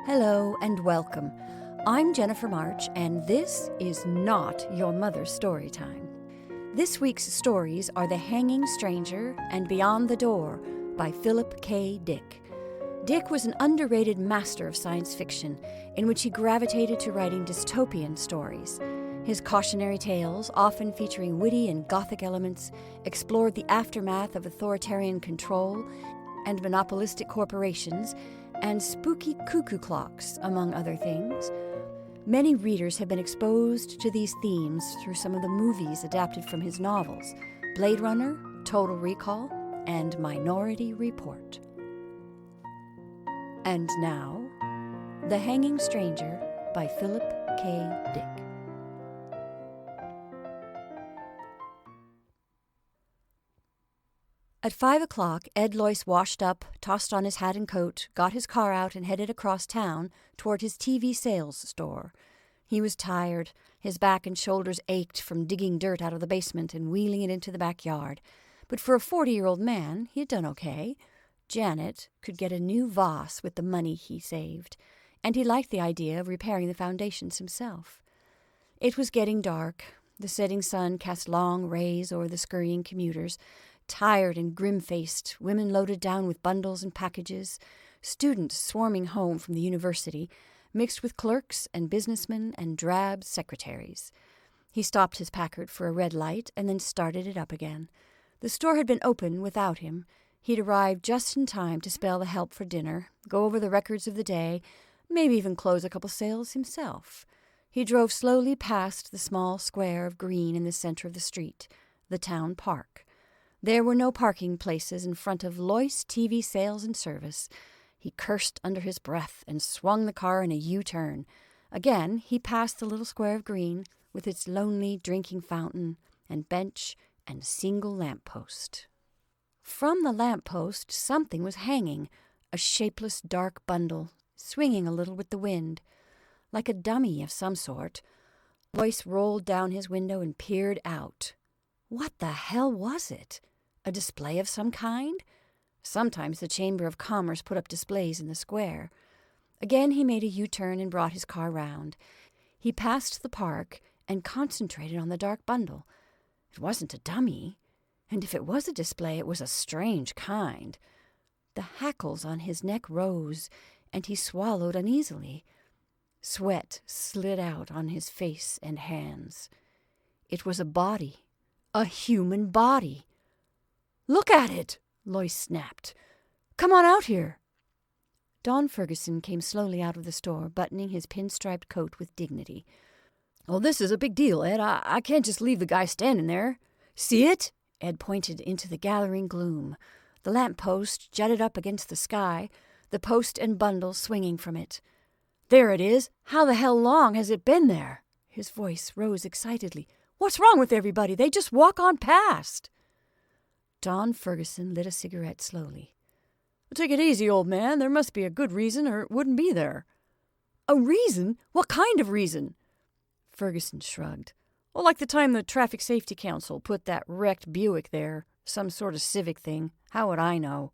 Hello and welcome. I'm Jennifer March, and this is not your mother's story time. This week's stories are The Hanging Stranger and Beyond the Door by Philip K. Dick. Dick was an underrated master of science fiction, in which he gravitated to writing dystopian stories. His cautionary tales, often featuring witty and gothic elements, explored the aftermath of authoritarian control and monopolistic corporations, and spooky cuckoo clocks, among other things. Many readers have been exposed to these themes through some of the movies adapted from his novels, Blade Runner, Total Recall, and Minority Report. And now, The Hanging Stranger by Philip K. Dick. At 5 o'clock, Ed Loyce washed up, tossed on his hat and coat, got his car out, and headed across town toward his TV sales store. He was tired. His back and shoulders ached from digging dirt out of the basement and wheeling it into the backyard. But for a 40-year-old man, he had done okay. Janet could get a new vase with the money he saved, and he liked the idea of repairing the foundations himself. It was getting dark. The setting sun cast long rays over the scurrying commuters. Tired and grim-faced, women loaded down with bundles and packages, students swarming home from the university, mixed with clerks and businessmen and drab secretaries. He stopped his Packard for a red light and then started it up again. The store had been open without him. He'd arrived just in time to spell the help for dinner, go over the records of the day, maybe even close a couple sales himself. He drove slowly past the small square of green in the center of the street, the town park. There were no parking places in front of Loyce TV Sales and Service. He cursed under his breath and swung the car in a U-turn. Again, he passed the little square of green with its lonely drinking fountain and bench and single lamppost. From the lamppost, something was hanging, a shapeless dark bundle, swinging a little with the wind. Like a dummy of some sort. Loyce rolled down his window and peered out. What the hell was it? A display of some kind? Sometimes the Chamber of Commerce put up displays in the square. Again he made a U-turn and brought his car round. He passed the park and concentrated on the dark bundle. It wasn't a dummy, and if it was a display, it was a strange kind. The hackles on his neck rose, and he swallowed uneasily. Sweat slid out on his face and hands. It was a body. A human body. "Look at it!" Loyce snapped. "Come on out here." Don Ferguson came slowly out of the store, buttoning his pinstriped coat with dignity. "Oh, this is a big deal, Ed. I can't just leave the guy standing there. See it?" Ed pointed into the gathering gloom. The lamppost jutted up against the sky, the post and bundle swinging from it. "There it is. How the hell long has it been there?" His voice rose excitedly. "What's wrong with everybody? They just walk on past." Don Ferguson lit a cigarette slowly. "Take it easy, old man. There must be a good reason, or it wouldn't be there." "A reason? What kind of reason?" Ferguson shrugged. "Well, like the time the Traffic Safety Council put that wrecked Buick there. Some sort of civic thing. How would I know?"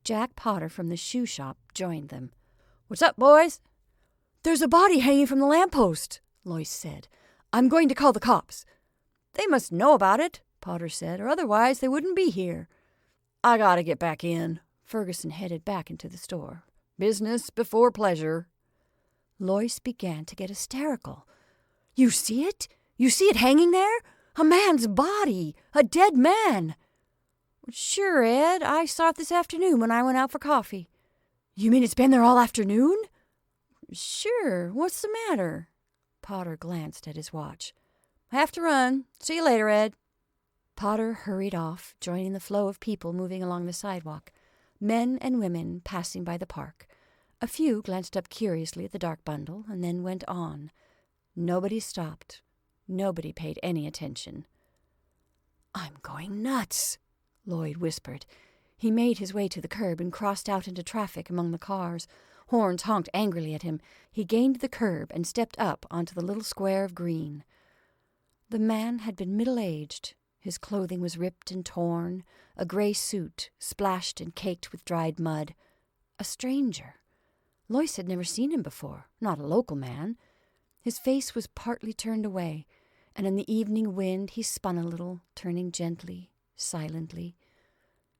Jack Potter from the shoe shop joined them. "What's up, boys?" "There's a body hanging from the lamppost," Loyce said. "I'm going to call the cops." "They must know about it," Potter said, "or otherwise they wouldn't be here." "I gotta get back in." Ferguson headed back into the store. "Business before pleasure." Loyce began to get hysterical. "You see it? You see it hanging there? A man's body! A dead man!" "Sure, Ed. I saw it this afternoon when I went out for coffee." "You mean it's been there all afternoon?" "Sure. What's the matter?" Potter glanced at his watch. "I have to run. See you later, Ed." Potter hurried off, joining the flow of people moving along the sidewalk, men and women passing by the park. A few glanced up curiously at the dark bundle and then went on. Nobody stopped. Nobody paid any attention. "I'm going nuts," Lloyd whispered. He made his way to the curb and crossed out into traffic among the cars. Horns honked angrily at him. He gained the curb and stepped up onto the little square of green. The man had been middle-aged. His clothing was ripped and torn, a gray suit splashed and caked with dried mud. A stranger. Lois had never seen him before, not a local man. His face was partly turned away, and in the evening wind he spun a little, turning gently, silently.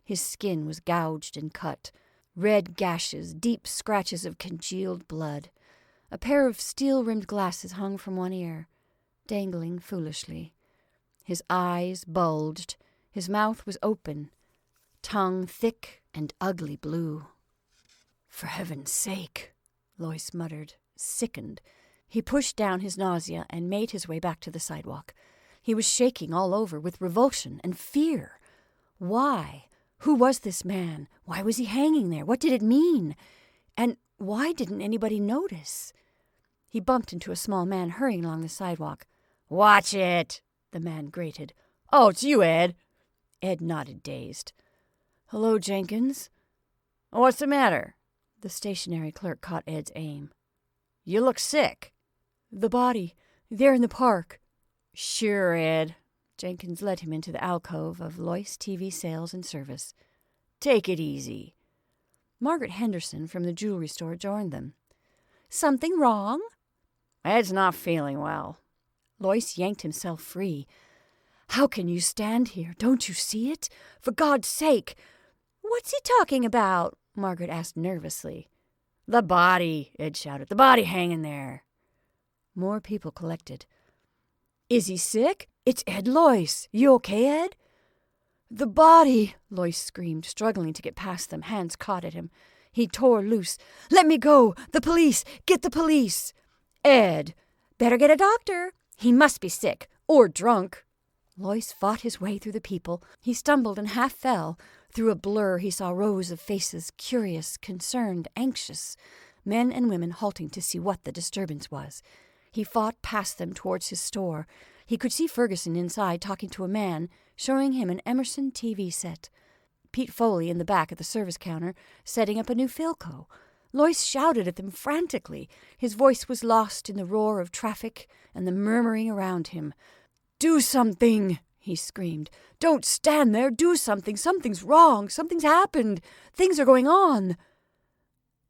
His skin was gouged and cut, red gashes, deep scratches of congealed blood. A pair of steel-rimmed glasses hung from one ear, dangling foolishly. His eyes bulged, his mouth was open, tongue thick and ugly blue. "For heaven's sake," Lois muttered, sickened. He pushed down his nausea and made his way back to the sidewalk. He was shaking all over with revulsion and fear. Why? Who was this man? Why was he hanging there? What did it mean? And why didn't anybody notice? He bumped into a small man hurrying along the sidewalk. "Watch it," the man grated. "Oh, it's you, Ed." Ed nodded, dazed. "Hello, Jenkins." "What's the matter?" The stationery clerk caught Ed's aim. "You look sick." "The body. There in the park." "Sure, Ed." Jenkins led him into the alcove of Lois TV Sales and Service. "Take it easy." Margaret Henderson from the jewelry store joined them. "Something wrong?" "Ed's not feeling well." Lois yanked himself free. "How can you stand here? Don't you see it? For God's sake!" "What's he talking about?" Margaret asked nervously. "The body," Ed shouted. "The body hanging there." More people collected. "Is he sick? It's Ed Lois. You okay, Ed?" "The body," Lois screamed, struggling to get past them. Hands caught at him. He tore loose. "Let me go! The police! Get the police!" "Ed!" "Better get a doctor. He must be sick. Or drunk." Lois fought his way through the people. He stumbled and half fell. Through a blur he saw rows of faces, curious, concerned, anxious. Men and women halting to see what the disturbance was. He fought past them towards his store. He could see Ferguson inside talking to a man, showing him an Emerson TV set. Pete Foley in the back at the service counter, setting up a new Philco. Lois shouted at them frantically. His voice was lost in the roar of traffic and the murmuring around him. "Do something!" he screamed. "Don't stand there! Do something! Something's wrong! Something's happened! Things are going on!"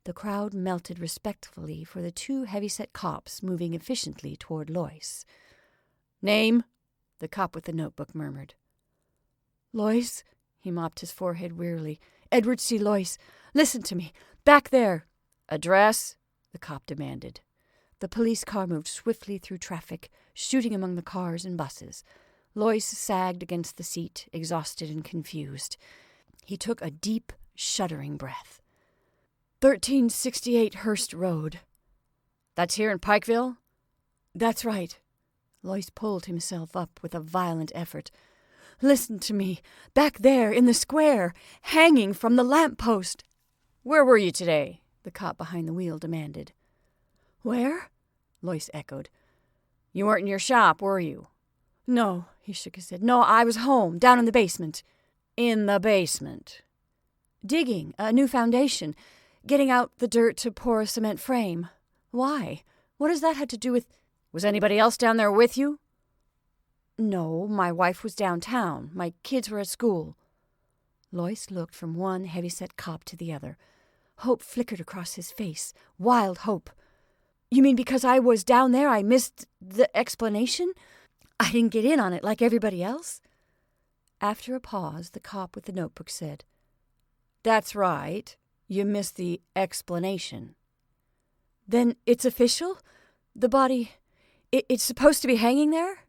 The crowd melted respectfully for the two heavy-set cops moving efficiently toward Lois. "Name?" the cop with the notebook murmured. "Lois?" He mopped his forehead wearily. "Edward C. Lois. Listen to me. Back there." "Address?" the cop demanded. The police car moved swiftly through traffic, shooting among the cars and buses. Lois sagged against the seat, exhausted and confused. He took a deep, shuddering breath. 1368 Hurst Road. "That's here in Pikeville?" "That's right." Lois pulled himself up with a violent effort. "Listen to me. Back there in the square, hanging from the lamp-post." "Where were you today?" the cop behind the wheel demanded. "Where?" Lois echoed. "You weren't in your shop, were you?" "No," he shook his head. "No, I was home, down in the basement." "In the basement?" "Digging a new foundation, getting out the dirt to pour a cement frame." "Why? What does that have to do with—" "Was anybody else down there with you?" "No, my wife was downtown. My kids were at school." Lois looked from one heavy-set cop to the other. Hope flickered across his face. Wild hope. "You mean because I was down there I missed the explanation? I didn't get in on it like everybody else?" After a pause, the cop with the notebook said, "That's right. You missed the explanation." "Then it's official? The body, it's supposed to be hanging there?"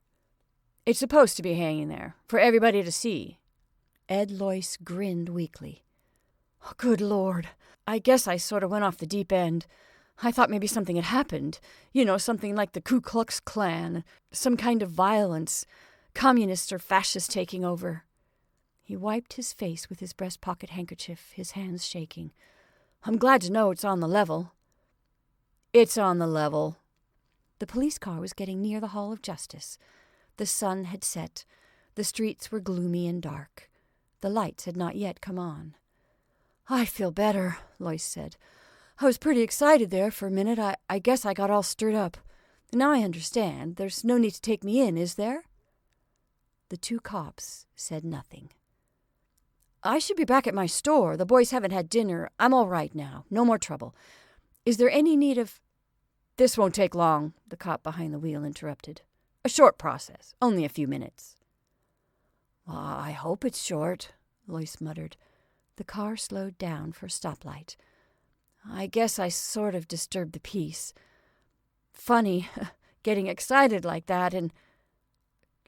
"It's supposed to be hanging there, for everybody to see." Ed Lois grinned weakly. "Oh, good Lord. I guess I sort of went off the deep end. I thought maybe something had happened. You know, something like the Ku Klux Klan. Some kind of violence. Communists or fascists taking over." He wiped his face with his breast pocket handkerchief, his hands shaking. "I'm glad to know it's on the level." "It's on the level." The police car was getting near the Hall of Justice. The sun had set. The streets were gloomy and dark. The lights had not yet come on. "I feel better," Lois said. "I was pretty excited there for a minute. I guess I got all stirred up. Now I understand. There's no need to take me in, is there?" The two cops said nothing. "I should be back at my store. The boys haven't had dinner. I'm all right now. No more trouble. Is there any need of—" "This won't take long," the cop behind the wheel interrupted. "A short process, only a few minutes." "Well, I hope it's short," Lois muttered. The car slowed down for a stoplight. "I guess I sort of disturbed the peace. Funny, getting excited like that and—"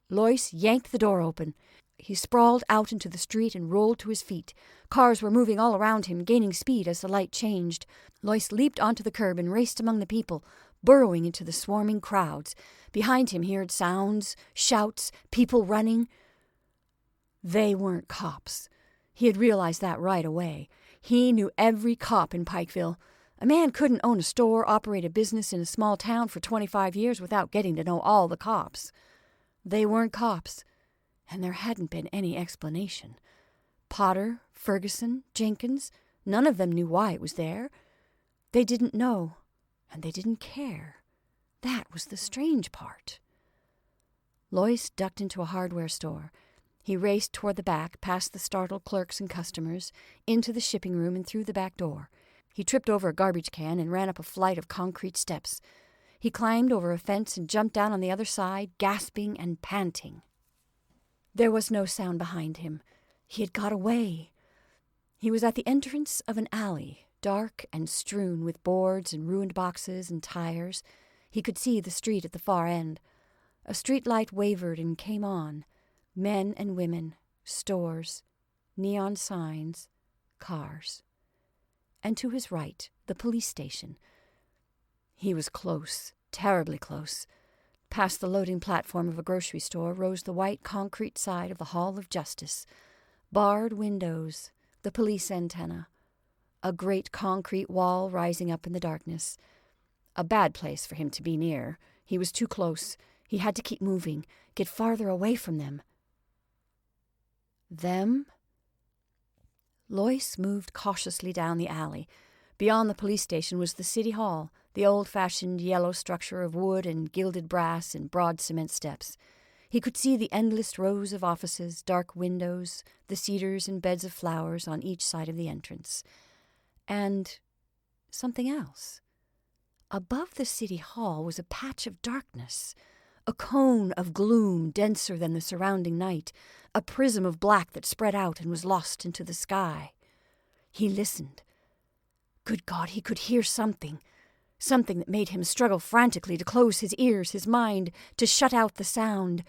Lois yanked the door open. He sprawled out into the street and rolled to his feet. Cars were moving all around him, gaining speed as the light changed. Lois leaped onto the curb and raced among the people, burrowing into the swarming crowds. Behind him he heard sounds, shouts, people running. They weren't cops. He had realized that right away. He knew every cop in Pikeville. A man couldn't own a store, operate a business in a small town for 25 years without getting to know all the cops. They weren't cops, and there hadn't been any explanation. Potter, Ferguson, Jenkins, none of them knew why it was there. They didn't know, and they didn't care. That was the strange part. Lois ducked into a hardware store. He raced toward the back, past the startled clerks and customers, into the shipping room and through the back door. He tripped over a garbage can and ran up a flight of concrete steps. He climbed over a fence and jumped down on the other side, gasping and panting. There was no sound behind him. He had got away. He was at the entrance of an alley, dark and strewn with boards and ruined boxes and tires. He could see the street at the far end. A street light wavered and came on. Men and women, stores, neon signs, cars. And to his right, the police station. He was close, terribly close. Past the loading platform of a grocery store rose the white concrete side of the Hall of Justice. Barred windows, the police antenna. A great concrete wall rising up in the darkness. A bad place for him to be near. He was too close. He had to keep moving, get farther away from them. Them? Lois moved cautiously down the alley. Beyond the police station was the city hall, the old-fashioned yellow structure of wood and gilded brass and broad cement steps. He could see the endless rows of offices, dark windows, the cedars and beds of flowers on each side of the entrance. And something else. Above the city hall was a patch of darkness, a cone of gloom denser than the surrounding night, a prism of black that spread out and was lost into the sky. He listened. Good God, he could hear something that made him struggle frantically to close his ears, his mind, to shut out the sound.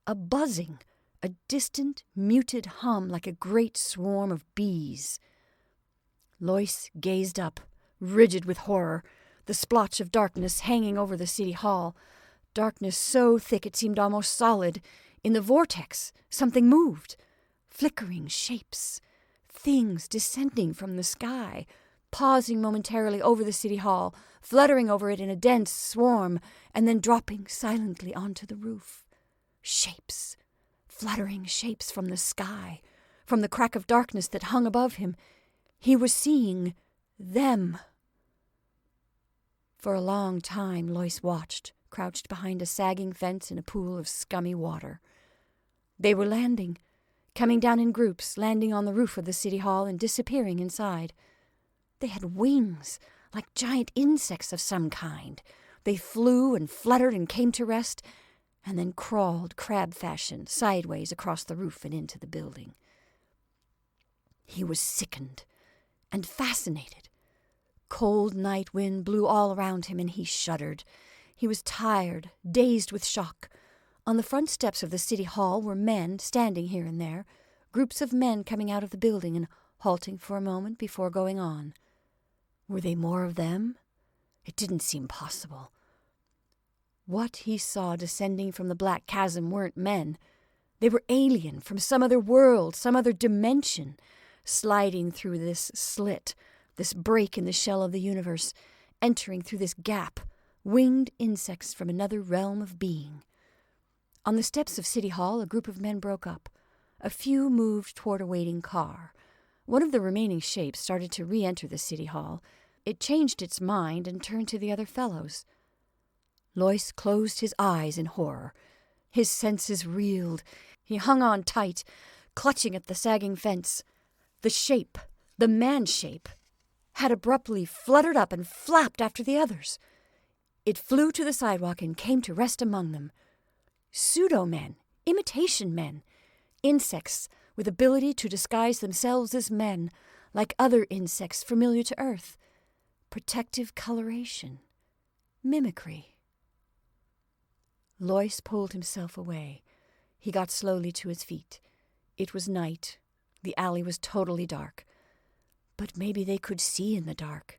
A buzzing, a distant, muted hum like a great swarm of bees. Lois gazed up, rigid with horror, the splotch of darkness hanging over the city hall. Darkness so thick it seemed almost solid. In the vortex, something moved. Flickering shapes. Things descending from the sky, pausing momentarily over the city hall, fluttering over it in a dense swarm, and then dropping silently onto the roof. Shapes. Fluttering shapes from the sky, from the crack of darkness that hung above him. He was seeing them. For a long time, Lois watched, crouched behind a sagging fence in a pool of scummy water. They were landing, coming down in groups, landing on the roof of the city hall and disappearing inside. They had wings, like giant insects of some kind. They flew and fluttered and came to rest, and then crawled crab fashion sideways across the roof and into the building. He was sickened and fascinated. Cold night wind blew all around him, and he shuddered. He was tired, dazed with shock. On the front steps of the city hall were men standing here and there, groups of men coming out of the building and halting for a moment before going on. Were they more of them? It didn't seem possible. What he saw descending from the black chasm weren't men. They were alien from some other world, some other dimension, sliding through this slit, this break in the shell of the universe, entering through this gap, winged insects from another realm of being. On the steps of City Hall, a group of men broke up. A few moved toward a waiting car. One of the remaining shapes started to re-enter the City Hall. It changed its mind and turned to the other fellows. Lois closed his eyes in horror. His senses reeled. He hung on tight, clutching at the sagging fence. The shape, the man shape, had abruptly fluttered up and flapped after the others. It flew to the sidewalk and came to rest among them. Pseudo-men, imitation men, insects with ability to disguise themselves as men, like other insects familiar to Earth. Protective coloration. Mimicry. Lois pulled himself away. He got slowly to his feet. It was night. The alley was totally dark. But maybe they could see in the dark.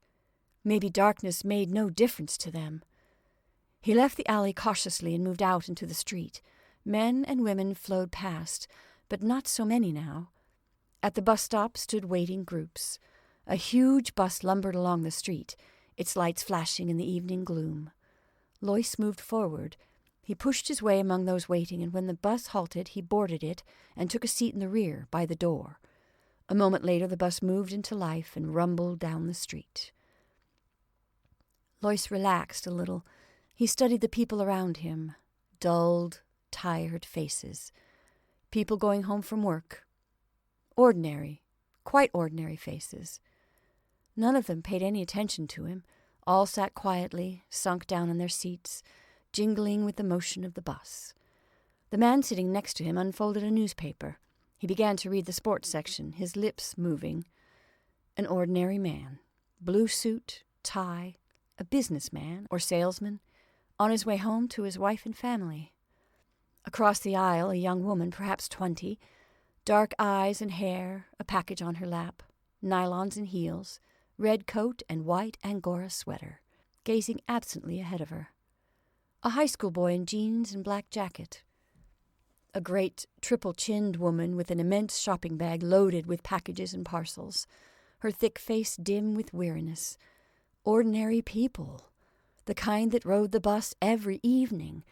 Maybe darkness made no difference to them. He left the alley cautiously and moved out into the street. Men and women flowed past, but not so many now. At the bus stop stood waiting groups. A huge bus lumbered along the street, its lights flashing in the evening gloom. Lois moved forward. He pushed his way among those waiting, and when the bus halted, he boarded it and took a seat in the rear, by the door. A moment later, the bus moved into life and rumbled down the street. Lois relaxed a little. He studied the people around him, dulled, tired faces. People going home from work. Ordinary, quite ordinary faces. None of them paid any attention to him. All sat quietly, sunk down in their seats, jingling with the motion of the bus. The man sitting next to him unfolded a newspaper. He began to read the sports section, his lips moving. An ordinary man. Blue suit, tie, a businessman or salesman, on his way home to his wife and family. Across the aisle, a young woman, perhaps 20, dark eyes and hair, a package on her lap, nylons and heels, red coat and white Angora sweater, gazing absently ahead of her. A high school boy in jeans and black jacket. A great triple-chinned woman with an immense shopping bag loaded with packages and parcels, her thick face dim with weariness. Ordinary people, the kind that rode the bus every evening,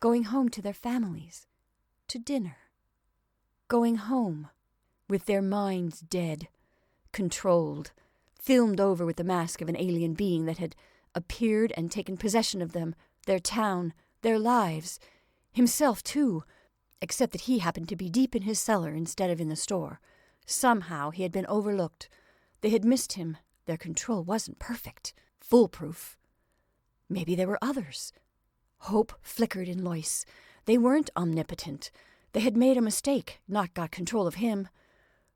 going home to their families, to dinner. Going home, with their minds dead, controlled, filmed over with the mask of an alien being that had appeared and taken possession of them, their town, their lives, himself too, except that he happened to be deep in his cellar instead of in the store. Somehow he had been overlooked. They had missed him. Their control wasn't perfect, foolproof. Maybe there were others. Hope flickered in Lois. They weren't omnipotent. They had made a mistake, not got control of him.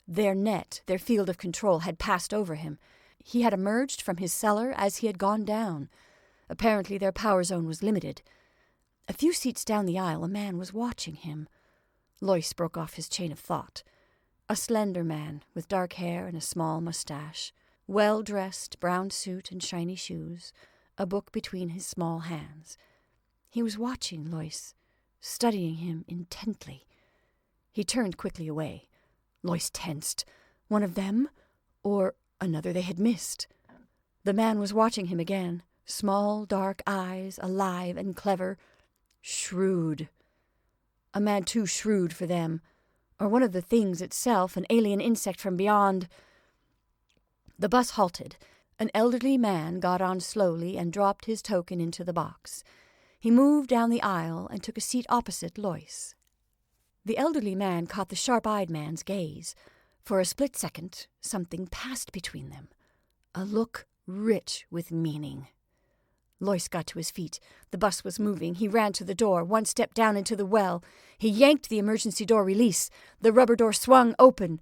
Their net, their field of control, had passed over him. He had emerged from his cellar as he had gone down. Apparently their power zone was limited. A few seats down the aisle, a man was watching him. Lois broke off his chain of thought. A slender man with dark hair and a small mustache, well-dressed, brown suit and shiny shoes, a book between his small hands. He was watching Lois, studying him intently. He turned quickly away. Lois tensed. One of them, or another they had missed. The man was watching him again. Small, dark eyes, alive and clever. Shrewd. A man too shrewd for them, or one of the things itself, an alien insect from beyond. The bus halted. An elderly man got on slowly and dropped his token into the box. He moved down the aisle and took a seat opposite Lois. The elderly man caught the sharp-eyed man's gaze. For a split second, something passed between them. A look rich with meaning. Lois got to his feet. The bus was moving. He ran to the door, one step down into the well. He yanked the emergency door release. The rubber door swung open.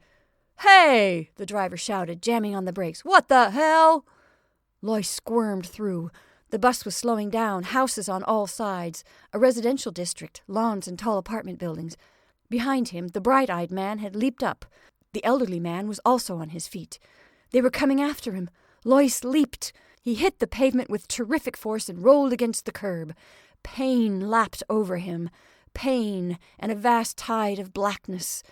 "Hey!" the driver shouted, jamming on the brakes. "What the hell?" Lois squirmed through. The bus was slowing down, houses on all sides, a residential district, lawns and tall apartment buildings. Behind him, the bright-eyed man had leaped up. The elderly man was also on his feet. They were coming after him. Lois leaped. He hit the pavement with terrific force and rolled against the curb. Pain lapped over him. Pain and a vast tide of blackness.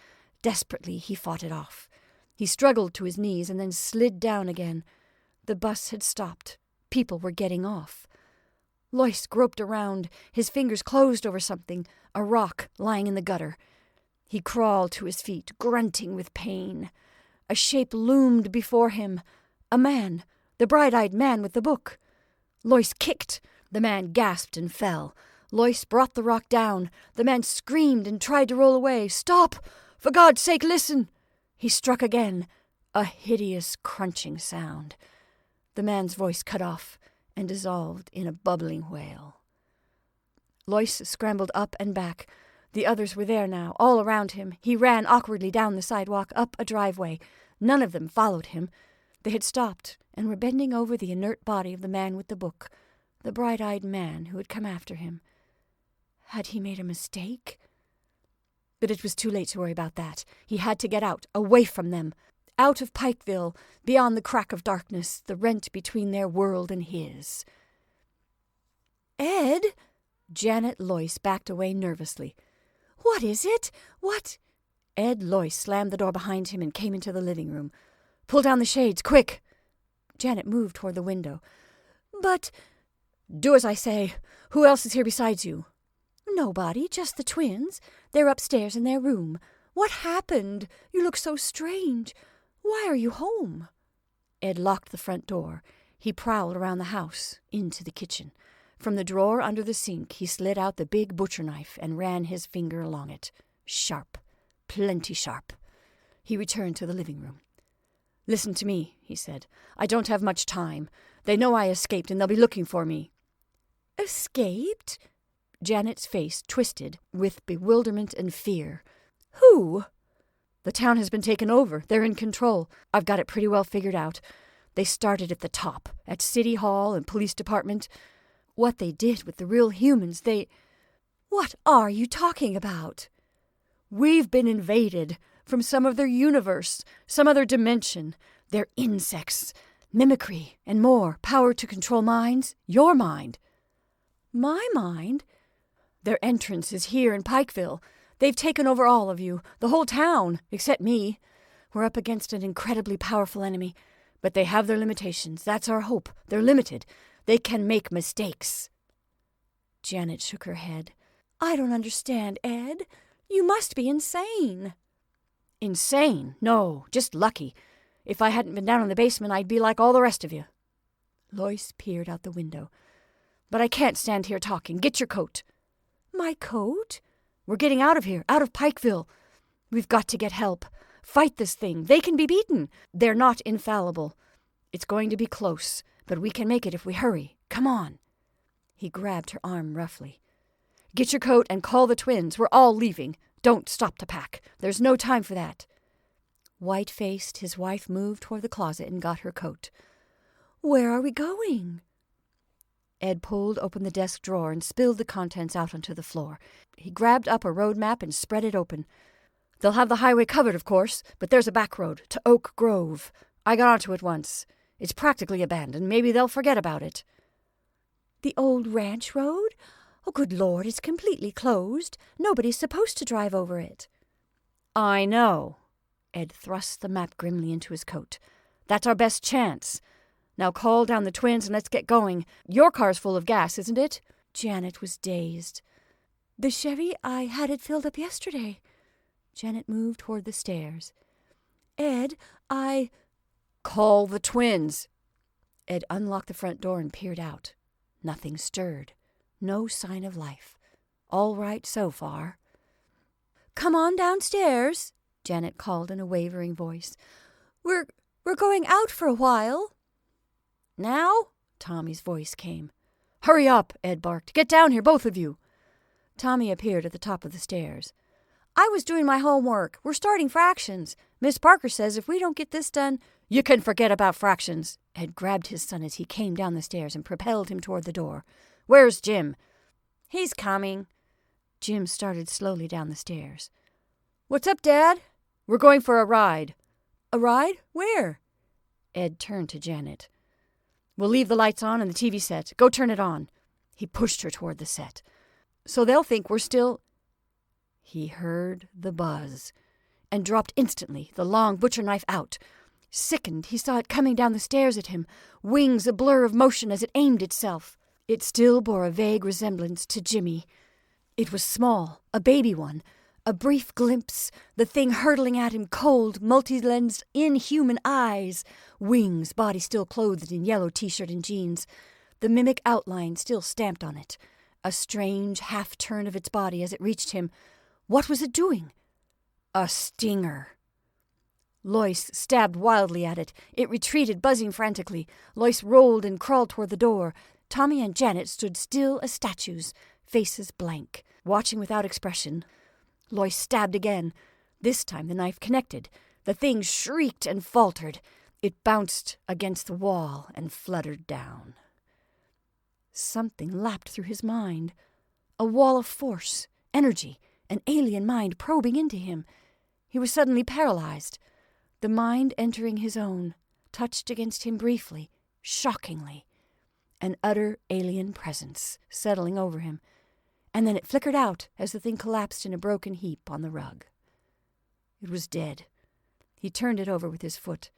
Desperately, he fought it off. He struggled to his knees and then slid down again. The bus had stopped. People were getting off. Lois groped around. His fingers closed over something, a rock lying in the gutter. He crawled to his feet, grunting with pain. A shape loomed before him. A man, the bright-eyed man with the book. Lois kicked. The man gasped and fell. Lois brought the rock down. The man screamed and tried to roll away. "Stop! For God's sake, listen!" He struck again. A hideous crunching sound. The man's voice cut off and dissolved in a bubbling wail. Lois scrambled up and back. The others were there now, all around him. He ran awkwardly down the sidewalk, up a driveway. None of them followed him. They had stopped and were bending over the inert body of the man with the book, the bright-eyed man who had come after him. Had he made a mistake? But it was too late to worry about that. He had to get out, away from them, out of Pikeville, beyond the crack of darkness, the rent between their world and his. "Ed?" Janet Lois backed away nervously. "What is it? What?" Ed Lois slammed the door behind him and came into the living room. "Pull down the shades, quick!" Janet moved toward the window. "But—" "Do as I say. Who else is here besides you?" "Nobody, just the twins. They're upstairs in their room. What happened? You look so strange. Why are you home?" Ed locked the front door. He prowled around the house, into the kitchen. From the drawer under the sink, he slid out the big butcher knife and ran his finger along it. Sharp. Plenty sharp. He returned to the living room. "Listen to me," he said. "I don't have much time. They know I escaped, and they'll be looking for me." "Escaped?" Janet's face twisted with bewilderment and fear. "Who?" "The town has been taken over. They're in control. I've got it pretty well figured out. They started at the top, at City Hall and Police Department. What they did with the real humans, they—" "What are you talking about?" "We've been invaded from some other universe, some other dimension. They're insects, mimicry, and more. Power to control minds. Your mind." "My mind?" "Their entrance is here in Pikeville. They've taken over all of you, the whole town, except me. We're up against an incredibly powerful enemy, but they have their limitations. That's our hope. They're limited. They can make mistakes." Janet shook her head. "I don't understand, Ed. You must be insane." "Insane? No, just lucky. If I hadn't been down in the basement, I'd be like all the rest of you." Lois peered out the window. "But I can't stand here talking. Get your coat." "My coat?" "We're getting out of here, out of Pikeville. We've got to get help. Fight this thing. They can be beaten. They're not infallible. It's going to be close, but we can make it if we hurry. Come on." He grabbed her arm roughly. "Get your coat and call the twins. We're all leaving. Don't stop to pack. There's no time for that." White-faced, his wife moved toward the closet and got her coat. "Where are we going?" Ed pulled open the desk drawer and spilled the contents out onto the floor. He grabbed up a road map and spread it open. "They'll have the highway covered, of course, but there's a back road to Oak Grove. I got onto it once. It's practically abandoned. Maybe they'll forget about it." "The old ranch road? Oh, good Lord, it's completely closed. Nobody's supposed to drive over it." "I know." Ed thrust the map grimly into his coat. "That's our best chance. Now call down the twins and let's get going. Your car's full of gas, isn't it?" Janet was dazed. "The Chevy, I had it filled up yesterday." Janet moved toward the stairs. "Ed, I—" "Call the twins." Ed unlocked the front door and peered out. Nothing stirred. No sign of life. All right so far. "Come on downstairs," Janet called in a wavering voice. We're going out for a while." "Now?" Tommy's voice came. "Hurry up," Ed barked. "Get down here, both of you." Tommy appeared at the top of the stairs. "I was doing my homework. We're starting fractions. Miss Parker says if we don't get this done—" "You can forget about fractions." Ed grabbed his son as he came down the stairs and propelled him toward the door. "Where's Jim?" "He's coming." Jim started slowly down the stairs. "What's up, Dad?" "We're going for a ride." "A ride? Where?" Ed turned to Janet. "We'll leave the lights on and the TV set. Go turn it on." He pushed her toward the set. "So they'll think we're still—" He heard the buzz and dropped instantly, the long butcher knife out. Sickened, he saw it coming down the stairs at him, wings a blur of motion as it aimed itself. It still bore a vague resemblance to Jimmy. It was small, a baby one. A brief glimpse, the thing hurtling at him, cold, multi-lensed, inhuman eyes. Wings, body still clothed in yellow t-shirt and jeans. The mimic outline still stamped on it. A strange half-turn of its body as it reached him. What was it doing? A stinger. Lois stabbed wildly at it. It retreated, buzzing frantically. Lois rolled and crawled toward the door. Tommy and Janet stood still as statues, faces blank, watching without expression. Lois stabbed again. This time the knife connected. The thing shrieked and faltered. It bounced against the wall and fluttered down. Something lapped through his mind. A wall of force, energy, an alien mind probing into him. He was suddenly paralyzed. The mind entering his own, touched against him briefly, shockingly. An utter alien presence settling over him. And then it flickered out as the thing collapsed in a broken heap on the rug. It was dead. He turned it over with his foot.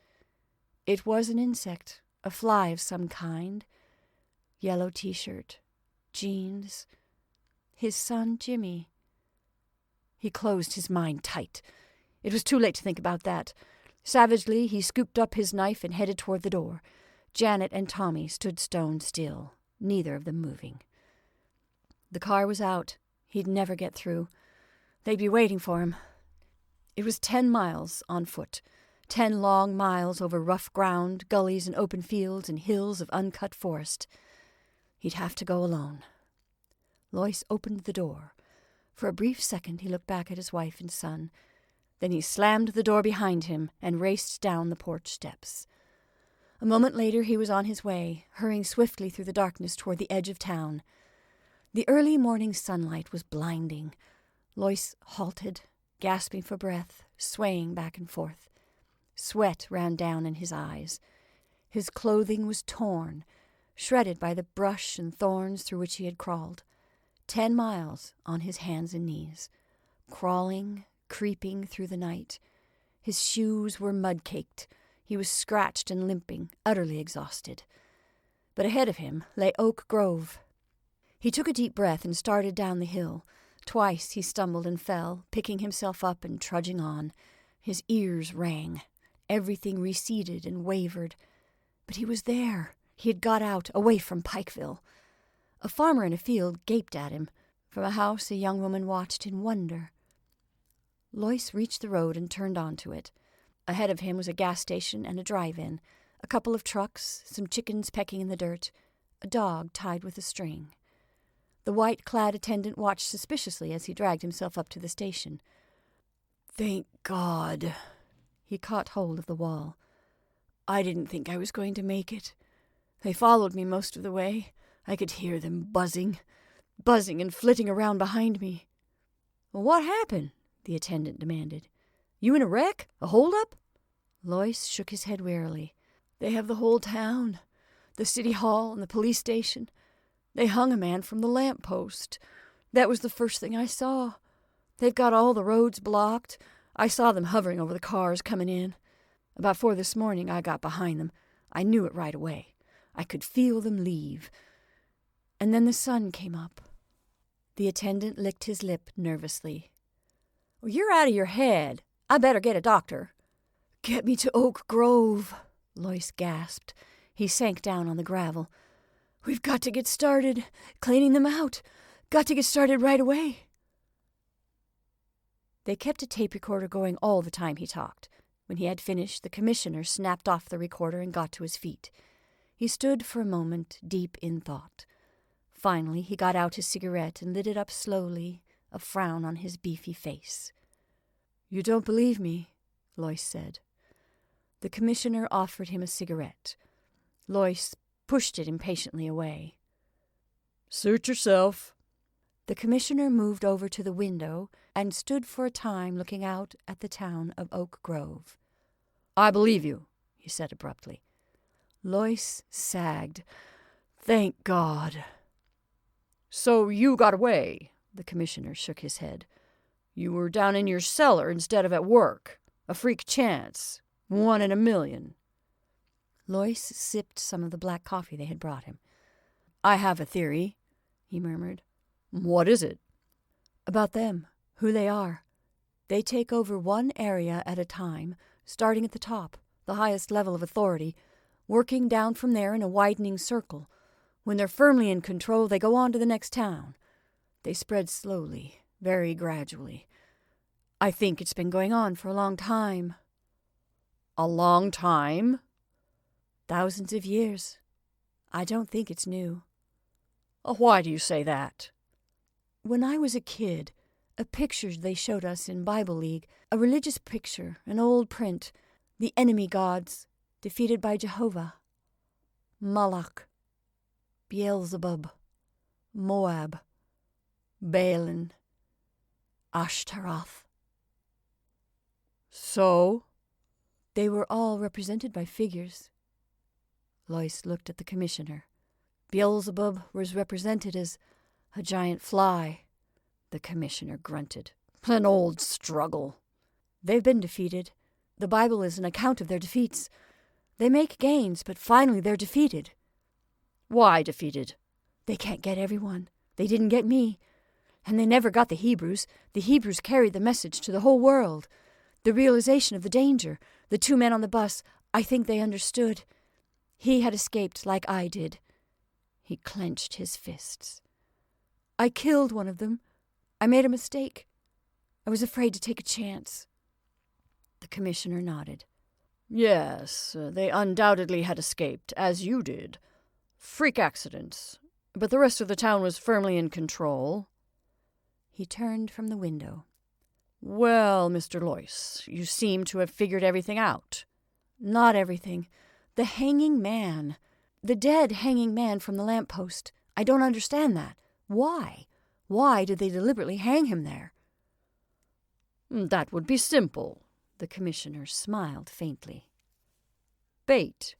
It was an insect, a fly of some kind. Yellow t-shirt, jeans. His son, Jimmy. He closed his mind tight. It was too late to think about that. Savagely, he scooped up his knife and headed toward the door. Janet and Tommy stood stone still, neither of them moving. The car was out. He'd never get through. They'd be waiting for him. It was 10 miles on foot. 10 long miles over rough ground, gullies and open fields and hills of uncut forest. He'd have to go alone. Lois opened the door. For a brief second he looked back at his wife and son. Then he slammed the door behind him and raced down the porch steps. A moment later he was on his way, hurrying swiftly through the darkness toward the edge of town. The early morning sunlight was blinding. Lois halted, gasping for breath, swaying back and forth. Sweat ran down in his eyes. His clothing was torn, shredded by the brush and thorns through which he had crawled. 10 miles on his hands and knees, crawling, creeping through the night. His shoes were mud-caked. He was scratched and limping, utterly exhausted. But ahead of him lay Oak Grove. He took a deep breath and started down the hill. Twice he stumbled and fell, picking himself up and trudging on. His ears rang. Everything receded and wavered. But he was there. He had got out, away from Pikeville. A farmer in a field gaped at him. From a house a young woman watched in wonder. Lois reached the road and turned onto it. Ahead of him was a gas station and a drive-in, a couple of trucks, some chickens pecking in the dirt, a dog tied with a string. The white-clad attendant watched suspiciously as he dragged himself up to the station. "Thank God." He caught hold of the wall. "I didn't think I was going to make it. They followed me most of the way. I could hear them buzzing and flitting around behind me." "Well, what happened?" the attendant demanded. "You in a wreck? A hold-up?" Lois shook his head wearily. "They have the whole town, the city hall and the police station. They hung a man from the lamp-post. That was the first thing I saw. They've got all the roads blocked. I saw them hovering over the cars coming in. About 4 this morning I got behind them. I knew it right away. I could feel them leave. And then the sun came up." The attendant licked his lip nervously. "Well, you're out of your head. I better get a doctor." "Get me to Oak Grove," Lois gasped. He sank down on the gravel. "We've got to get started, cleaning them out. Got to get started right away." They kept a tape recorder going all the time he talked. When he had finished, the commissioner snapped off the recorder and got to his feet. He stood for a moment, deep in thought. Finally, he got out his cigarette and lit it up slowly, a frown on his beefy face. "You don't believe me," Lois said. The commissioner offered him a cigarette. Lois pushed it impatiently away. "Suit yourself." The commissioner moved over to the window and stood for a time looking out at the town of Oak Grove. "I believe you," he said abruptly. Lois sagged. "Thank God." "So you got away," the commissioner shook his head. "You were down in your cellar instead of at work. A freak chance. 1 in a million." Lois sipped some of the black coffee they had brought him. "I have a theory," he murmured. "What is it?" "About them, who they are. They take over one area at a time, starting at the top, the highest level of authority, working down from there in a widening circle. When they're firmly in control, they go on to the next town. They spread slowly, very gradually. I think it's been going on for a long time." A long time? Thousands of years. I don't think it's new. Why do you say that? When I was a kid, a picture they showed us in Bible League, a religious picture, an old print, the enemy gods, defeated by Jehovah. Moloch, Beelzebub, Moab, Baalin, Ashtaroth. So? They were all represented by figures. Lois looked at the commissioner. Beelzebub was represented as a giant fly. The commissioner grunted. An old struggle. They've been defeated. The Bible is an account of their defeats. They make gains, but finally they're defeated. Why defeated? They can't get everyone. They didn't get me. And they never got the Hebrews. The Hebrews carried the message to the whole world. The realization of the danger. The 2 men on the bus, I think they understood. He had escaped like I did. He clenched his fists. I killed one of them. I made a mistake. I was afraid to take a chance. The commissioner nodded. Yes, they undoubtedly had escaped, as you did. Freak accidents. But the rest of the town was firmly in control. He turned from the window. Well, Mr. Lois, you seem to have figured everything out. Not everything. The hanging man. The dead hanging man from the lamppost. I don't understand that. Why? Why did they deliberately hang him there? That would be simple. The commissioner smiled faintly. Bait.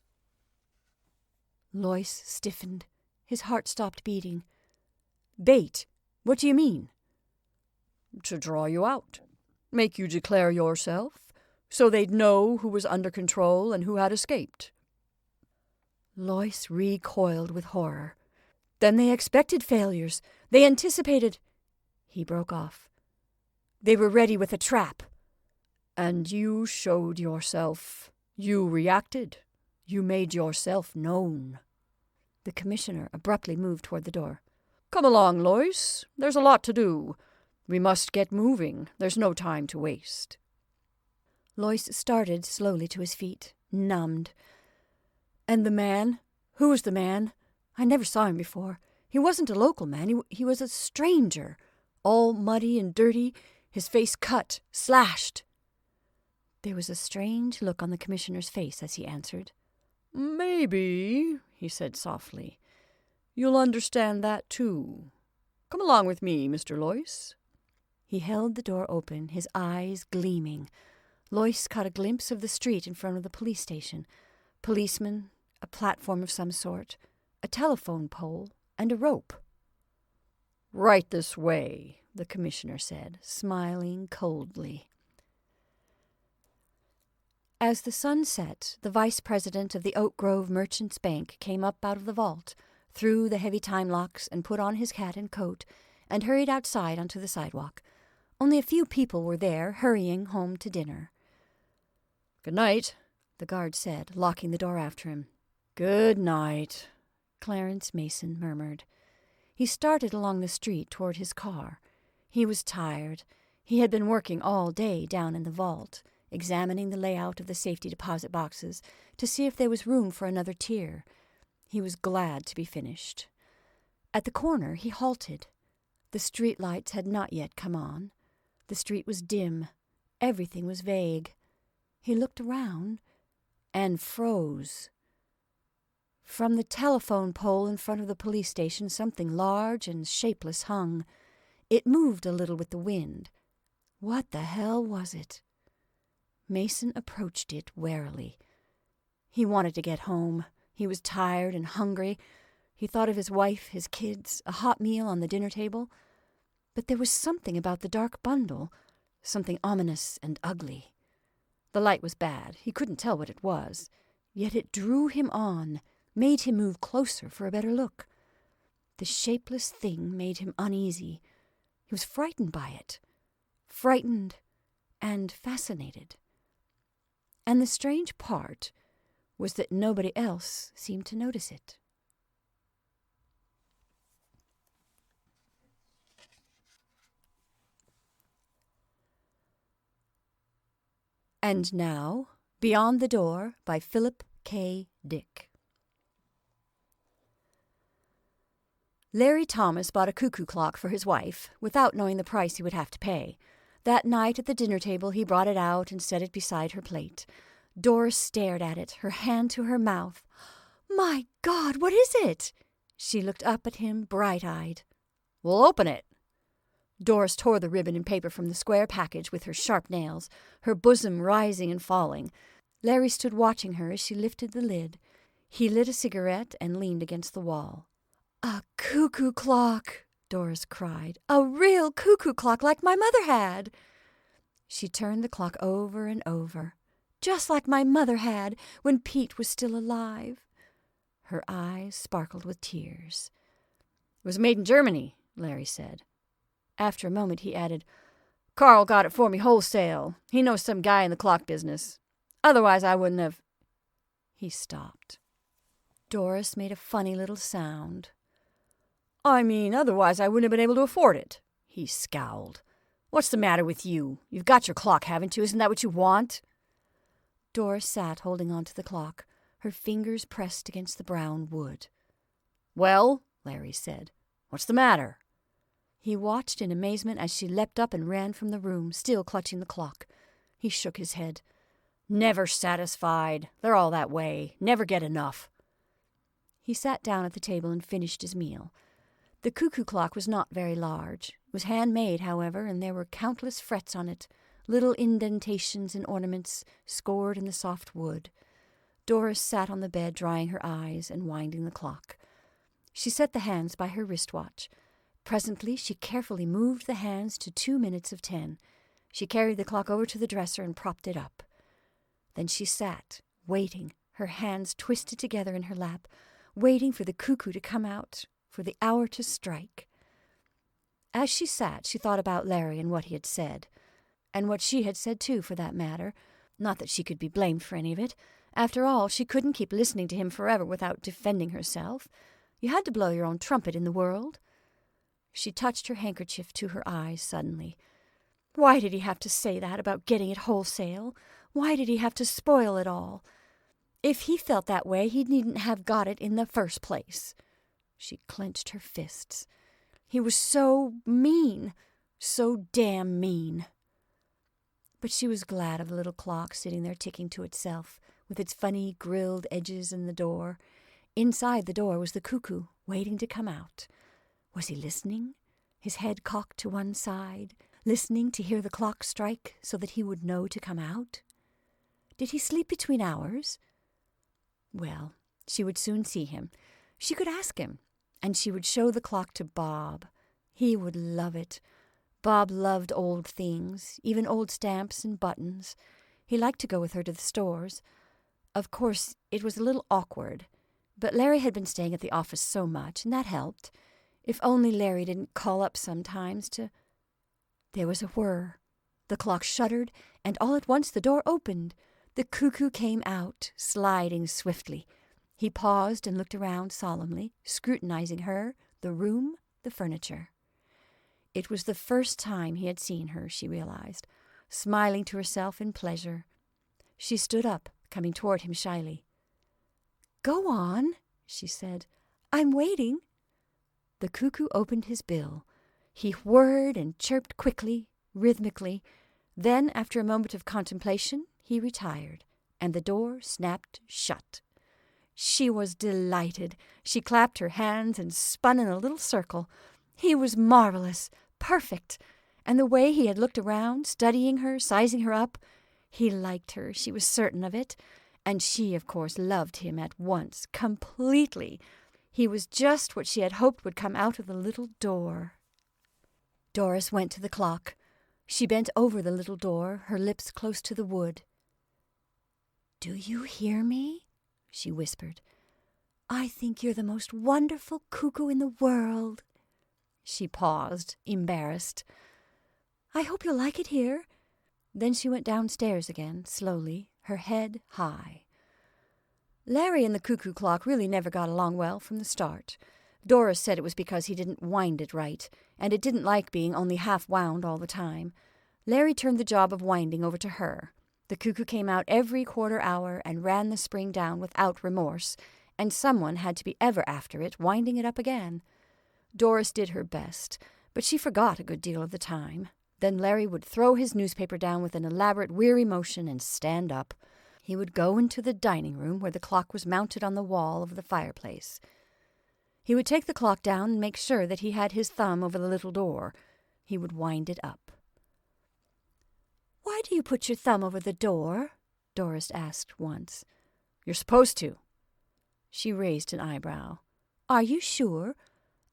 Lois stiffened. His heart stopped beating. Bait? What do you mean? To draw you out. Make you declare yourself, so they'd know who was under control and who had escaped. Lois recoiled with horror. Then they expected failures. They anticipated... He broke off. They were ready with a trap. And you showed yourself. You reacted. You made yourself known. The commissioner abruptly moved toward the door. Come along, Lois. There's a lot to do. We must get moving. There's no time to waste. Lois started slowly to his feet, numbed. And the man? Who was the man? I never saw him before. He wasn't a local man. He was a stranger, all muddy and dirty, his face cut, slashed. There was a strange look on the commissioner's face as he answered. Maybe, he said softly, you'll understand that too. Come along with me, Mr. Lois. He held the door open, his eyes gleaming. Lois caught a glimpse of the street in front of the police station. Policemen, a platform of some sort, a telephone pole, and a rope. Right this way, the commissioner said, smiling coldly. As the sun set, the vice president of the Oak Grove Merchants Bank came up out of the vault, threw the heavy time locks, and put on his hat and coat, and hurried outside onto the sidewalk. Only a few people were there, hurrying home to dinner. Good night, the guard said, locking the door after him. Good night, Clarence Mason murmured. He started along the street toward his car. He was tired. He had been working all day down in the vault, examining the layout of the safety deposit boxes to see if there was room for another tier. He was glad to be finished. At the corner, he halted. The street lights had not yet come on. The street was dim. Everything was vague. He looked around and froze. From the telephone pole in front of the police station, something large and shapeless hung. It moved a little with the wind. What the hell was it? Mason approached it warily. He wanted to get home. He was tired and hungry. He thought of his wife, his kids, a hot meal on the dinner table. But there was something about the dark bundle, something ominous and ugly. The light was bad. He couldn't tell what it was. Yet it drew him on, made him move closer for a better look. The shapeless thing made him uneasy. He was frightened by it. Frightened and fascinated. And the strange part was that nobody else seemed to notice it. And now Beyond the Door by Philip K. Dick. Larry Thomas bought a cuckoo clock for his wife, without knowing the price he would have to pay. That night at the dinner table he brought it out and set it beside her plate. Doris stared at it, her hand to her mouth. "My God, what is it?" She looked up at him, bright-eyed. "We'll open it." Doris tore the ribbon and paper from the square package with her sharp nails, her bosom rising and falling. Larry stood watching her as she lifted the lid. He lit a cigarette and leaned against the wall. "A cuckoo clock!" Doris cried. "A real cuckoo clock like my mother had!" She turned the clock over and over. "Just like my mother had when Pete was still alive." Her eyes sparkled with tears. "It was made in Germany," Larry said. After a moment he added, "Carl got it for me wholesale. He knows some guy in the clock business. Otherwise I wouldn't have—" He stopped. Doris made a funny little sound. "I mean, otherwise I wouldn't have been able to afford it." He scowled. "What's the matter with you? You've got your clock, haven't you? Isn't that what you want?" Doris sat holding on to the clock, her fingers pressed against the brown wood. "Well," Larry said, "what's the matter?" He watched in amazement as she leapt up and ran from the room, still clutching the clock. He shook his head. "Never satisfied. They're all that way. Never get enough." He sat down at the table and finished his meal. The cuckoo clock was not very large. It was handmade, however, and there were countless frets on it, little indentations and ornaments scored in the soft wood. Doris sat on the bed drying her eyes and winding the clock. She set the hands by her wristwatch. Presently she carefully moved the hands to 2 minutes of 10. She carried the clock over to the dresser and propped it up. Then she sat, waiting, her hands twisted together in her lap, waiting for the cuckoo to come out, for the hour to strike. As she sat, she thought about Larry and what he had said, and what she had said too, for that matter. Not that she could be blamed for any of it. After all, she couldn't keep listening to him forever without defending herself. You had to blow your own trumpet in the world. She touched her handkerchief to her eyes suddenly. Why did he have to say that about getting it wholesale? Why did he have to spoil it all? If he felt that way, he needn't have got it in the first place. She clenched her fists. He was so mean, so damn mean. But she was glad of the little clock sitting there ticking to itself, with its funny grilled edges in the door. Inside the door was the cuckoo, waiting to come out. Was he listening, his head cocked to one side, listening to hear the clock strike so that he would know to come out? Did he sleep between hours? Well, she would soon see him. She could ask him, and she would show the clock to Bob. He would love it. Bob loved old things, even old stamps and buttons. He liked to go with her to the stores. Of course, it was a little awkward, but Larry had been staying at the office so much, and that helped. If only Larry didn't call up sometimes to... There was a whir. The clock shuddered, and all at once the door opened. The cuckoo came out, sliding swiftly. He paused and looked around solemnly, scrutinizing her, the room, the furniture. It was the first time he had seen her, she realized, smiling to herself in pleasure. She stood up, coming toward him shyly. "Go on," she said. "I'm waiting." The cuckoo opened his bill. He whirred and chirped quickly, rhythmically. Then, after a moment of contemplation, he retired, and the door snapped shut. She was delighted. She clapped her hands and spun in a little circle. He was marvelous, perfect, and the way he had looked around, studying her, sizing her up, he liked her, she was certain of it, and she, of course, loved him at once, completely. He was just what she had hoped would come out of the little door. Doris went to the clock. She bent over the little door, her lips close to the wood. "Do you hear me?" she whispered. "I think you're the most wonderful cuckoo in the world." She paused, embarrassed. "I hope you'll like it here." Then she went downstairs again, slowly, her head high. Larry and the cuckoo clock really never got along well from the start. Doris said it was because he didn't wind it right, and it didn't like being only half wound all the time. Larry turned the job of winding over to her. The cuckoo came out every quarter hour and ran the spring down without remorse, and someone had to be ever after it, winding it up again. Doris did her best, but she forgot a good deal of the time. Then Larry would throw his newspaper down with an elaborate weary motion and stand up. He would go into the dining room where the clock was mounted on the wall of the fireplace. He would take the clock down and make sure that he had his thumb over the little door. He would wind it up. "Why do you put your thumb over the door?" Doris asked once. "You're supposed to." She raised an eyebrow. "Are you sure?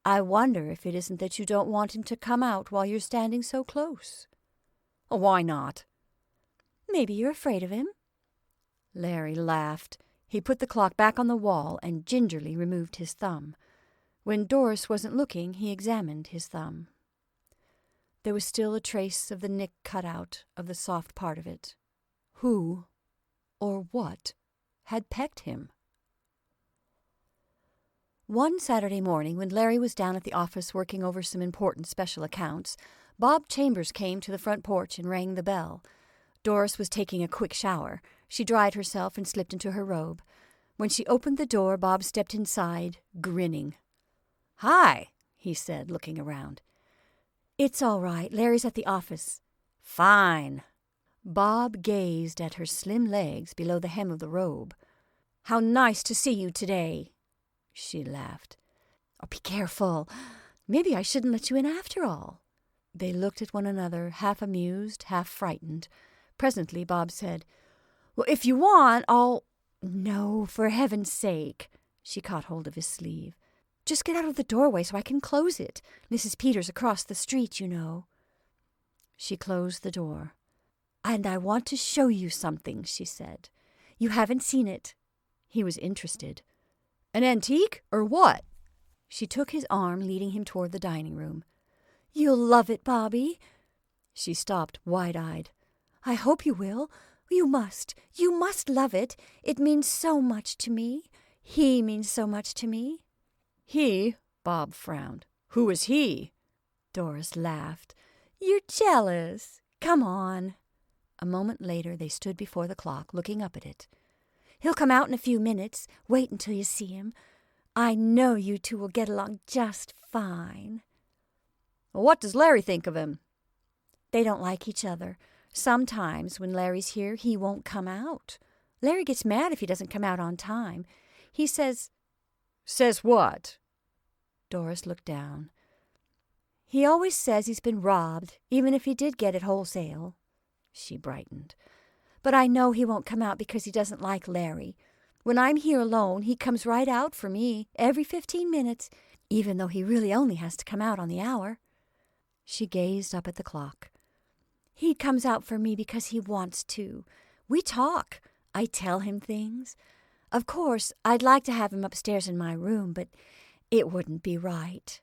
I wonder if it isn't that you don't want him to come out while you're standing so close." "Why not?" "Maybe you're afraid of him." Larry laughed. He put the clock back on the wall and gingerly removed his thumb. When Doris wasn't looking, he examined his thumb. There was still a trace of the nick cut out of the soft part of it. Who, or what, had pecked him? One Saturday morning, when Larry was down at the office working over some important special accounts, Bob Chambers came to the front porch and rang the bell. Doris was taking a quick shower. She dried herself and slipped into her robe. When she opened the door, Bob stepped inside, grinning. "Hi," he said, looking around. "It's all right. Larry's at the office." "Fine." Bob gazed at her slim legs below the hem of the robe. "How nice to see you today." She laughed. "Oh, be careful. Maybe I shouldn't let you in after all." They looked at one another, half amused, half frightened. Presently Bob said, "Well, if you want, I'll—" "No, for heaven's sake." She caught hold of his sleeve. "Just get out of the doorway so I can close it. Mrs. Peters across the street, you know." She closed the door. "And I want to show you something," she said. "You haven't seen it." He was interested. "An antique, or what?" She took his arm, leading him toward the dining room. "You'll love it, Bobby." She stopped, wide-eyed. "I hope you will. You must. You must love it. It means so much to me. He means so much to me." "He?" Bob frowned. "Who is he?" Doris laughed. "You're jealous. Come on." A moment later they stood before the clock, looking up at it. "He'll come out in a few minutes. Wait until you see him. I know you two will get along just fine." "What does Larry think of him?" "They don't like each other. Sometimes when Larry's here, he won't come out. Larry gets mad if he doesn't come out on time. He says—" "Says what?" Doris looked down. "He always says he's been robbed, even if he did get it wholesale." She brightened. "But I know he won't come out because he doesn't like Larry. When I'm here alone, he comes right out for me every 15 minutes, even though he really only has to come out on the hour." She gazed up at the clock. "He comes out for me because he wants to. We talk. I tell him things. Of course, I'd like to have him upstairs in my room, but it wouldn't be right."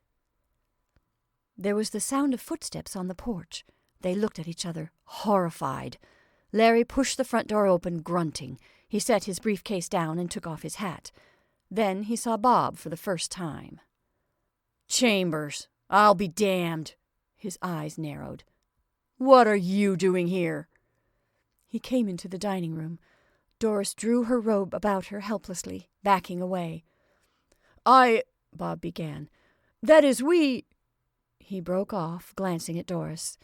There was the sound of footsteps on the porch. They looked at each other, horrified. Larry pushed the front door open, grunting. He set his briefcase down and took off his hat. Then he saw Bob for the first time. "Chambers, I'll be damned." His eyes narrowed. "What are you doing here?" He came into the dining room. Doris drew her robe about her helplessly, backing away. Bob began. "That is, we—" He broke off, glancing at Doris.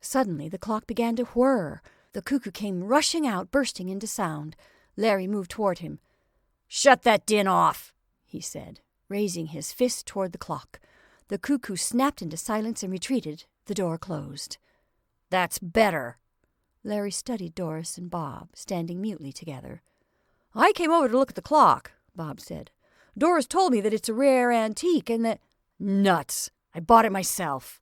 Suddenly the clock began to whir. The cuckoo came rushing out, bursting into sound. Larry moved toward him. "Shut that din off," he said, raising his fist toward the clock. The cuckoo snapped into silence and retreated. The door closed. "That's better." Larry studied Doris and Bob, standing mutely together. "I came over to look at the clock," Bob said. "Doris told me that it's a rare antique and that—" "Nuts! I bought it myself."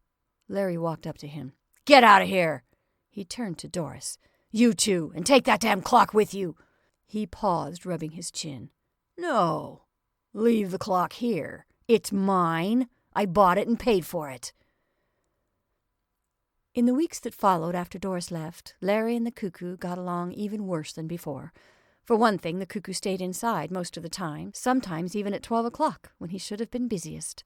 Larry walked up to him. "Get out of here." He turned to Doris. "You two, and take that damn clock with you." He paused, rubbing his chin. "No. Leave the clock here. It's mine. I bought it and paid for it." In the weeks that followed after Doris left, Larry and the cuckoo got along even worse than before. For one thing, the cuckoo stayed inside most of the time, sometimes even at 12 o'clock, when he should have been busiest.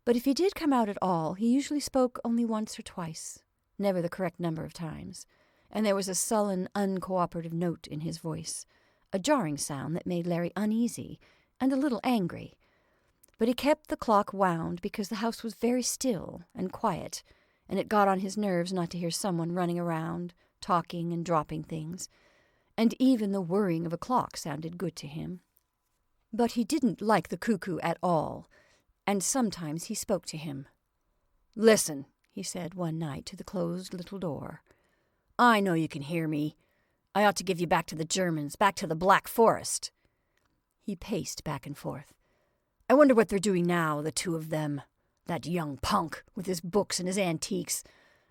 But if he did come out at all, he usually spoke only once or twice, never the correct number of times. and there was a sullen, uncooperative note in his voice, a jarring sound that made Larry uneasy and a little angry. But he kept the clock wound because the house was very still and quiet, and it got on his nerves not to hear someone running around, talking and dropping things, and even the whirring of a clock sounded good to him. But he didn't like the cuckoo at all, and sometimes he spoke to him. "Listen," he said one night to the closed little door. "I know you can hear me. I ought to give you back to the Germans, back to the Black Forest." He paced back and forth. "I wonder what they're doing now, the two of them. That young punk, with his books and his antiques.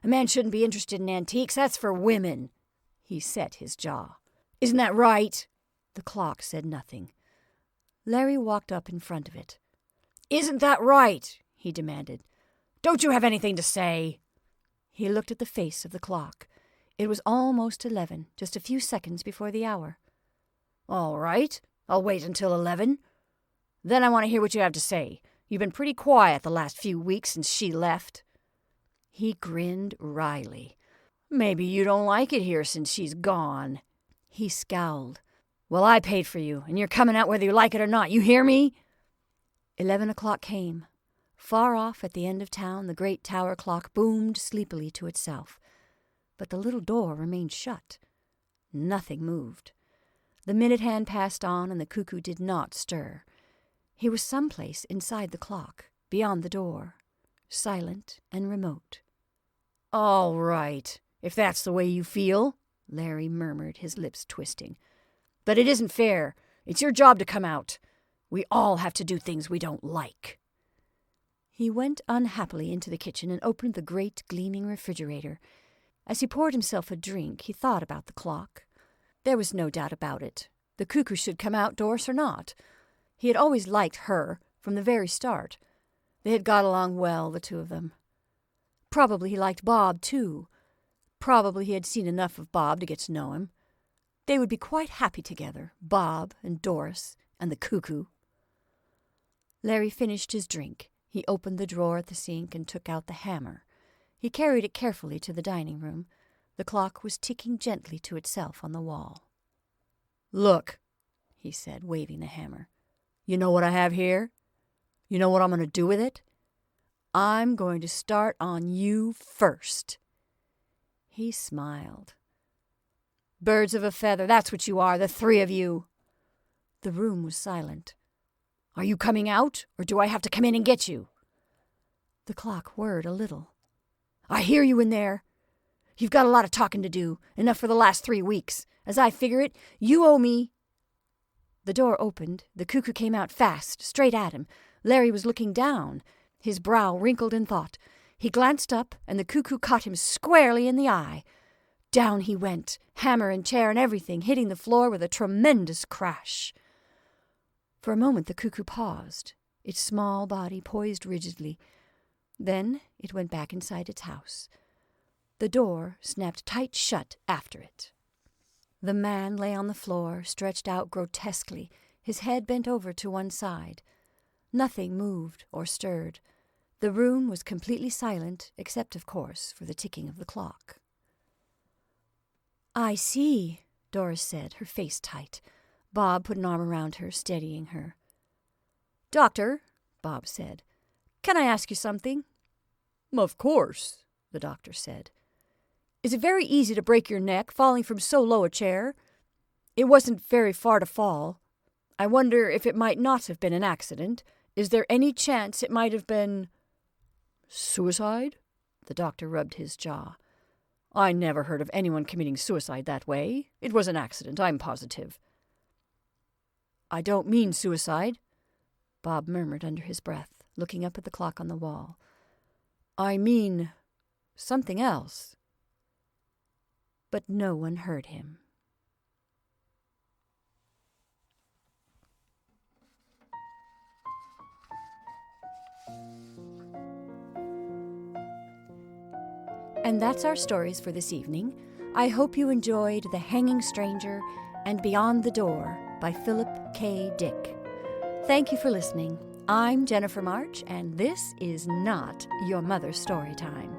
A man shouldn't be interested in antiques, that's for women." He set his jaw. "Isn't that right?" The clock said nothing. Larry walked up in front of it. "Isn't that right?" he demanded. "Don't you have anything to say?" He looked at the face of the clock. It was almost 11, just a few seconds before the hour. "All right, I'll wait until 11. Then I want to hear what you have to say. You've been pretty quiet the last few weeks since she left." He grinned wryly. "Maybe you don't like it here since she's gone." He scowled. "Well, I paid for you, and you're coming out whether you like it or not. You hear me?" 11 o'clock came. Far off at the end of town, the great tower clock boomed sleepily to itself. But the little door remained shut. Nothing moved. The minute hand passed on, and the cuckoo did not stir. He was someplace inside the clock, beyond the door, silent and remote. "All right, if that's the way you feel," Larry murmured, his lips twisting. "But it isn't fair. It's your job to come out. We all have to do things we don't like." He went unhappily into the kitchen and opened the great gleaming refrigerator. As he poured himself a drink, he thought about the clock. There was no doubt about it. The cuckoo should come outdoors or not. He had always liked her, from the very start. They had got along well, the two of them. Probably he liked Bob, too. Probably he had seen enough of Bob to get to know him. They would be quite happy together, Bob and Doris and the cuckoo. Larry finished his drink. He opened the drawer at the sink and took out the hammer. He carried it carefully to the dining room. The clock was ticking gently to itself on the wall. "Look," he said, waving the hammer. "You know what I have here? You know what I'm going to do with it? I'm going to start on you first." He smiled. "Birds of a feather, that's what you are, the three of you." The room was silent. "Are you coming out, or do I have to come in and get you?" The clock whirred a little. "I hear you in there. You've got a lot of talking to do, enough for the last 3 weeks. As I figure it, you owe me—" The door opened. The cuckoo came out fast, straight at him. Larry was looking down, his brow wrinkled in thought. He glanced up, and the cuckoo caught him squarely in the eye. Down he went, hammer and chair and everything, hitting the floor with a tremendous crash. For a moment the cuckoo paused, its small body poised rigidly. Then it went back inside its house. The door snapped tight shut after it. The man lay on the floor, stretched out grotesquely, his head bent over to one side. Nothing moved or stirred. The room was completely silent, except, of course, for the ticking of the clock. "I see," Doris said, her face tight. Bob put an arm around her, steadying her. "Doctor," Bob said, "can I ask you something?" "Of course," the doctor said. "Is it very easy to break your neck, falling from so low a chair? It wasn't very far to fall. I wonder if it might not have been an accident. Is there any chance it might have been—" "Suicide?" The doctor rubbed his jaw. "I never heard of anyone committing suicide that way. It was an accident, I'm positive." "I don't mean suicide," Bob murmured under his breath, looking up at the clock on the wall. "I mean something else." But no one heard him. And that's our stories for this evening. I hope you enjoyed The Hanging Stranger and Beyond the Door by Philip K. Dick. Thank you for listening. I'm Jennifer March, and this is not Your Mother's Story Time.